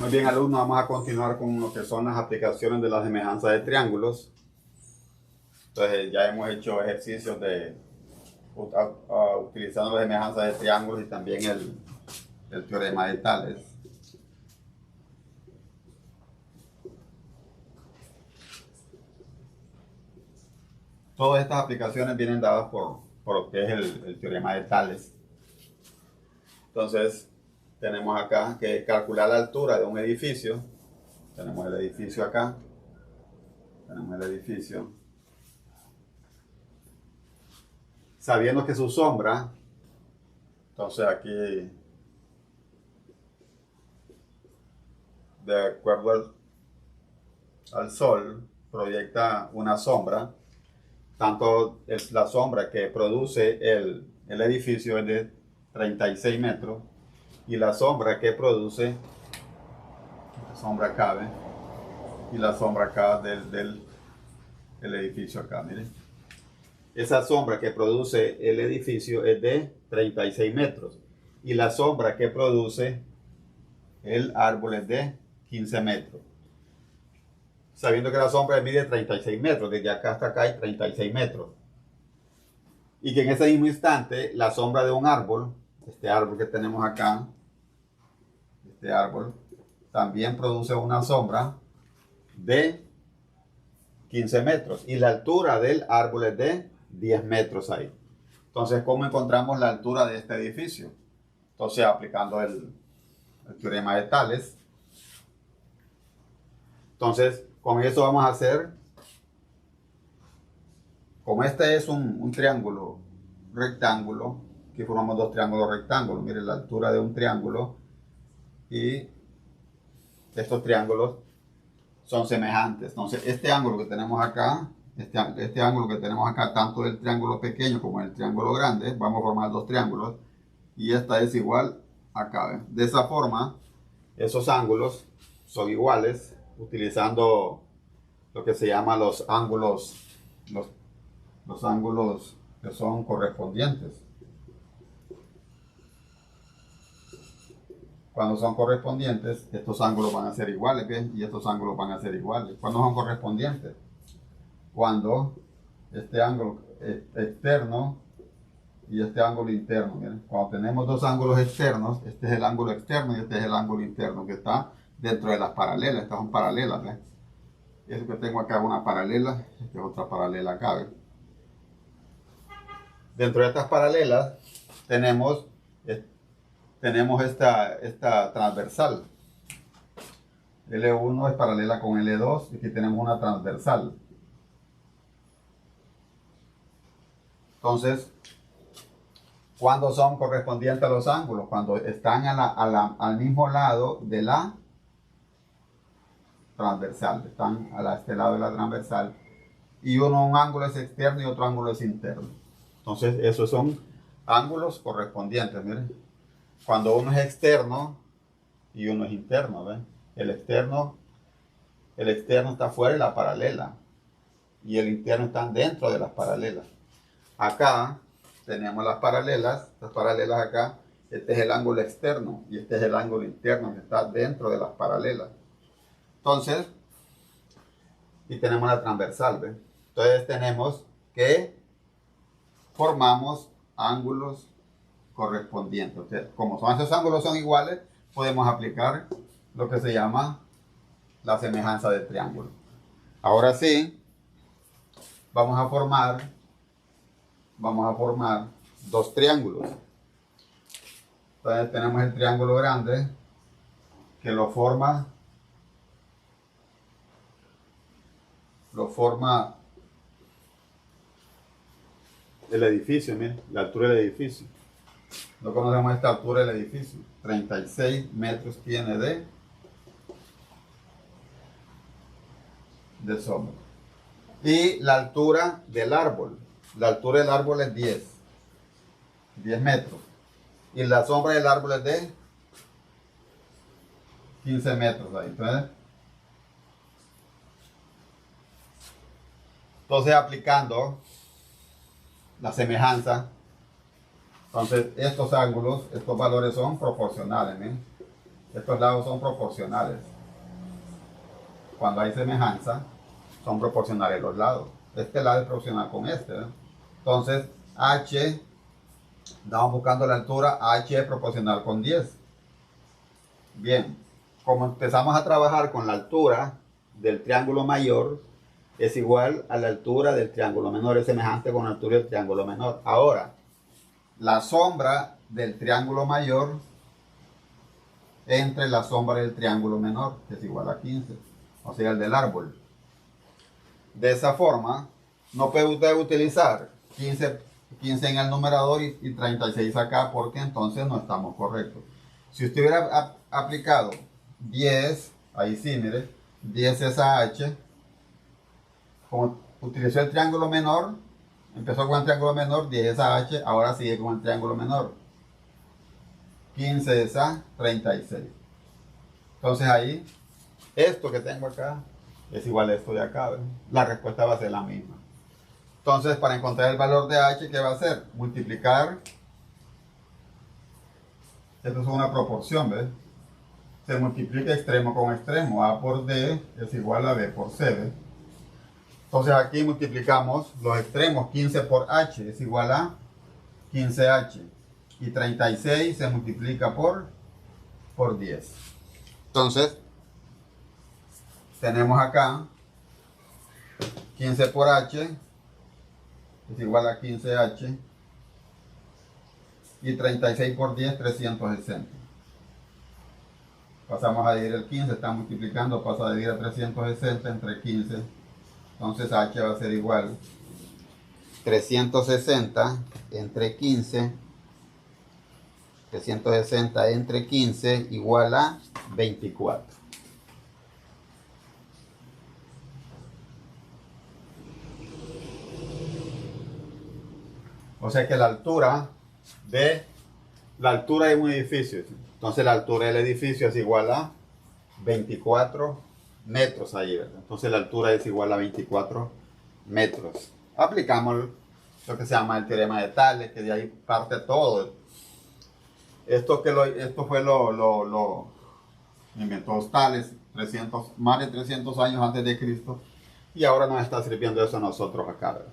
Muy bien, alumnos, vamos a continuar con lo que son las aplicaciones de la semejanza de triángulos. Entonces ya hemos hecho ejercicios de utilizando la semejanza de triángulos y también el teorema de Tales. Todas estas aplicaciones vienen dadas por lo que es el teorema de Tales. Entonces tenemos acá que calcular la altura de un edificio. Tenemos el edificio acá. Tenemos el edificio. Sabiendo que su sombra, entonces aquí, de acuerdo al sol, proyecta una sombra. Tanto es la sombra que produce el edificio es de 36 metros y la sombra que produce, la sombra acá, ¿ven? Y la sombra acá del edificio acá, miren. Esa sombra que produce el edificio es de 36 metros y la sombra que produce el árbol es de 15 metros. Sabiendo que la sombra mide 36 metros, desde acá hasta acá hay 36 metros. Y que en ese mismo instante la sombra de un árbol, este árbol que tenemos acá, este árbol, también produce una sombra de 15 metros. Y la altura del árbol es de 10 metros ahí. Entonces, ¿cómo encontramos la altura de este edificio? Entonces, aplicando el teorema de Tales. Entonces, con eso vamos a hacer, como este es un triángulo rectángulo, aquí formamos dos triángulos rectángulos, miren la altura de un triángulo y estos triángulos son semejantes. Entonces, este ángulo que tenemos acá, este ángulo que tenemos acá, tanto del triángulo pequeño como del triángulo grande, vamos a formar dos triángulos y esta es igual acá. ¿Ven? De esa forma, esos ángulos son iguales utilizando lo que se llama los ángulos que son correspondientes. Cuando son correspondientes, estos ángulos van a ser iguales, ¿bien? Y estos ángulos van a ser iguales. ¿Cuándo son correspondientes? Cuando este ángulo externo y este ángulo interno. ¿Bien? Cuando tenemos dos ángulos externos, este es el ángulo externo y este es el ángulo interno que está dentro de las paralelas. Estas son paralelas, ¿ven? Eso que tengo acá es una paralela, esta es otra paralela acá, ¿ven? Dentro de estas paralelas tenemos esta transversal. L1 es paralela con L2 y aquí tenemos una transversal. Entonces, ¿cuándo son correspondientes a los ángulos? Cuando están al mismo lado de la transversal. Están a este lado de la transversal. Y un ángulo es externo y otro ángulo es interno. Entonces, esos son ángulos correspondientes. Miren. Cuando uno es externo y uno es interno, ¿ven? El externo está fuera de la paralela y el interno está dentro de las paralelas. Acá tenemos las paralelas acá. Este es el ángulo externo y este es el ángulo interno que está dentro de las paralelas. Entonces, y tenemos la transversal, ¿ven? Entonces tenemos que formamos ángulos correspondientes. Entonces, como esos ángulos son iguales, podemos aplicar lo que se llama la semejanza de triángulo. Ahora sí, vamos a formar dos triángulos. Entonces tenemos el triángulo grande que lo forma el edificio, miren, la altura del edificio. No conocemos esta altura del edificio. 36 metros tiene de sombra. Y la altura del árbol. La altura del árbol es 10 metros. Y la sombra del árbol es de 15 metros ahí. Entonces aplicando la semejanza, entonces estos ángulos, estos valores son proporcionales, ¿ven? Estos lados son proporcionales. Cuando hay semejanza, son proporcionales los lados. Este lado es proporcional con este, ¿eh? Entonces, H, estamos buscando la altura, H es proporcional con 10. Bien, como empezamos a trabajar con la altura del triángulo mayor, es igual a la altura del triángulo menor, es semejante con la altura del triángulo menor. Ahora, la sombra del triángulo mayor entre la sombra del triángulo menor, que es igual a 15, o sea, el del árbol. De esa forma, no puede usted utilizar 15 en el numerador y 36 acá, porque entonces no estamos correctos. Si usted hubiera aplicado 10, ahí sí, mire, 10 es a H, como utilizó el triángulo menor, empezó con el triángulo menor, 10 es a H, ahora sigue con el triángulo menor. 15 es a 36. Entonces ahí, esto que tengo acá es igual a esto de acá, ¿ven? La respuesta va a ser la misma. Entonces, para encontrar el valor de H, ¿qué va a hacer? Multiplicar. Esto es una proporción, ¿ves? Se multiplica extremo con extremo. A por D es igual a B por C, ¿ves? Entonces aquí multiplicamos los extremos. 15 por H es igual a 15H. Y 36 se multiplica por 10. Entonces, tenemos acá 15 por H es igual a 15H. Y 36 por 10, 360. Pasamos a dividir el 15, está multiplicando, pasa a dividir a 360 entre 15. Entonces H va a ser igual 360 entre 15. 360 entre 15 igual a 24. O sea que la altura de un edificio, entonces la altura del edificio es igual a 24 metros ahí, ¿verdad? Entonces la altura es igual a 24 metros. Aplicamos lo que se llama el teorema de Tales, que de ahí parte todo. Esto fue lo inventó Tales más de 300 años antes de Cristo, y ahora nos está sirviendo eso a nosotros acá, ¿verdad?